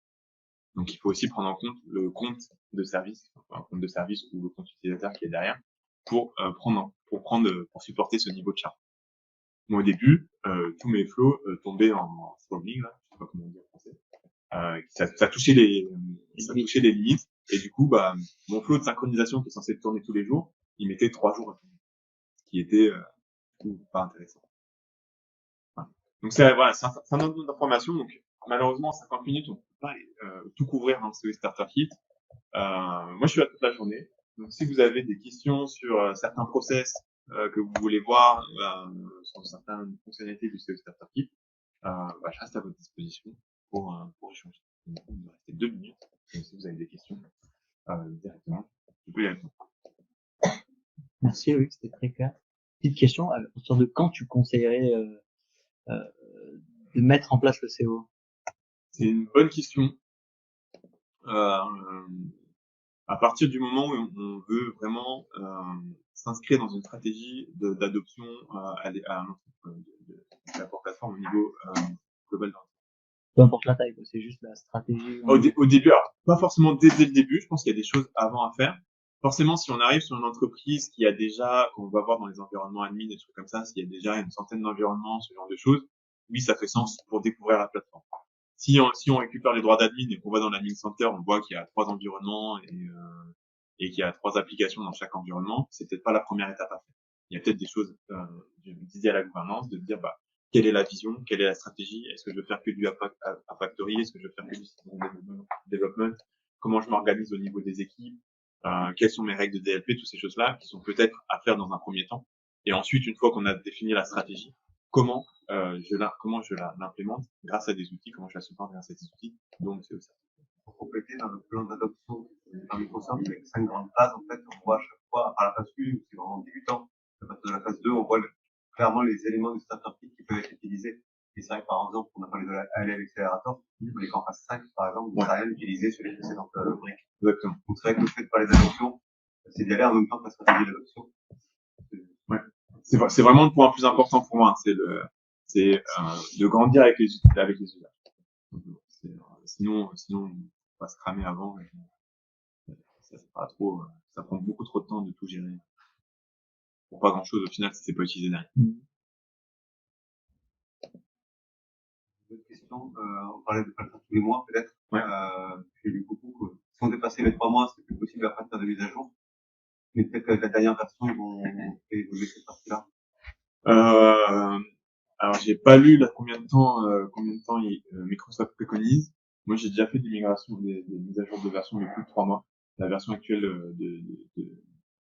Donc il faut aussi prendre en compte le compte de service, enfin, un compte de service ou le compte utilisateur qui est derrière pour supporter ce niveau de charge. Moi, au début, tous mes flows tombaient en throttling, là, je sais pas comment on dit en français. Ça touchait les limites, et du coup, mon flow de synchronisation qui est censé tourner tous les jours, il mettait 3 jours à tourner, ce qui était pas intéressant. Voilà. Donc c'est un autre d'information. Donc malheureusement, en 50 minutes, on peut pas tout couvrir dans ce Starter Kit. Moi, je suis là toute la journée. Donc si vous avez des questions sur certains process que vous voulez voir sur certaines fonctionnalités du CO Starter Kit, je reste à votre disposition pour échanger. Donc, il nous reste 2 minutes. Donc, si vous avez des questions directement, vous pouvez y répondre. Merci Loïc, c'était très clair. Petite question, à partir de quand tu conseillerais de mettre en place le CO? C'est une bonne question. À partir du moment où on veut vraiment s'inscrire dans une stratégie d'adoption de la plateforme au niveau global. peu importe la taille, quoi. C'est juste la stratégie. Au début, alors, pas forcément dès le début, je pense qu'il y a des choses avant à faire. Forcément, si on arrive sur une entreprise qui a déjà, qu'on va voir dans les environnements admin, des trucs comme ça, s'il y a déjà une centaine d'environnements, ce genre de choses, oui, ça fait sens pour découvrir la plateforme. Si on récupère les droits d'admin et qu'on va dans l'admin center, on voit qu'il y a 3 environnements et qu'il y a 3 applications dans chaque environnement, c'est peut-être pas la première étape à faire. Il y a peut-être des choses dédiées à la gouvernance, de dire, bah, quelle est la vision, quelle est la stratégie, est-ce que je veux faire que du factory, est-ce que je veux faire que du system development, comment je m'organise au niveau des équipes, quelles sont mes règles de DLP, toutes ces choses-là qui sont peut-être à faire dans un premier temps. Et ensuite, une fois qu'on a défini la stratégie, comment je l'implémente grâce à des outils, comment je la supporte grâce à des outils, donc c'est ça. Pour compléter, dans le plan d'adoption dans Microsoft, avec 5 grandes phases, en fait, on voit à chaque fois, à la phase 1, c'est vraiment débutant. À partir de la phase 2, on voit clairement les éléments du starter kit qui peuvent être utilisés. Et c'est vrai que, par exemple, on a parlé de la ALL Accelerator, on est qu'en phase 5, par exemple, on n'a rien utilisé sur les précédentes briques. Exactement. Donc c'est vrai que le fait de parler d'adoption, c'est d'y aller en même temps que la stratégie d'adoption. Ouais. C'est vraiment le point le plus important pour moi, c'est de grandir avec les usages. Sinon on va se cramer avant. Ça c'est pas trop, ça prend beaucoup trop de temps de tout gérer. Pour pas grand chose au final si c'est pas utilisé derrière. Autre question, on parlait de pas le faire tous les mois peut-être. Ouais. J'ai lu beaucoup que si on dépassait les 3 mois, c'est plus possible après de faire des mises à jour. Mais peut-être qu'avec la dernière version, ils vont évoluer cette partie-là. Alors j'ai pas lu combien de temps Microsoft préconise. Moi j'ai déjà fait des migrations, des mises à jour de version de plus de 3 mois. La version actuelle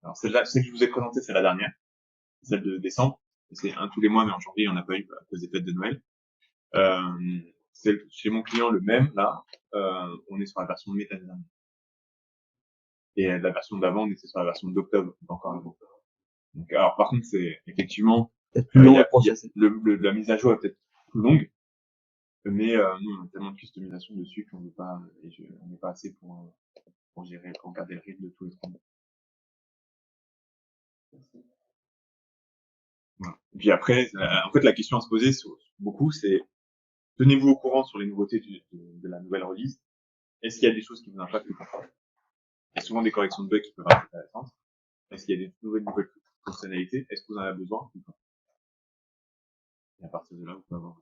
alors celle-là, celle que je vous ai présentée, c'est la dernière, celle de décembre. C'est un tous les mois, mais en janvier, il n'y en a pas eu à cause des fêtes de Noël. Chez mon client, le même, là, on est sur la version de mai l'année dernière. Et la version d'avant, on était sur la version d'octobre, encore avant. Donc, alors, par contre, c'est effectivement, peut-être plus long le process. la mise à jour est peut-être plus longue, mais nous, on a tellement de customisation dessus qu'on veut pas, on n'est pas assez pour gérer, pour garder le rythme de tous les 3 mois. Voilà. Et puis après, en fait, la question à se poser beaucoup, c'est tenez-vous au courant sur les nouveautés de la nouvelle release. Est-ce qu'il y a des choses qui vous impactent ou pas? Il y a souvent des corrections de bugs qui peuvent être intéressantes. Est-ce qu'il y a des nouvelles fonctionnalités? Est-ce que vous en avez besoin ou pas? Et à partir de là, vous pouvez avoir.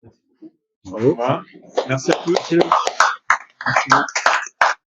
Merci beaucoup. Voilà. Merci à tous. Merci.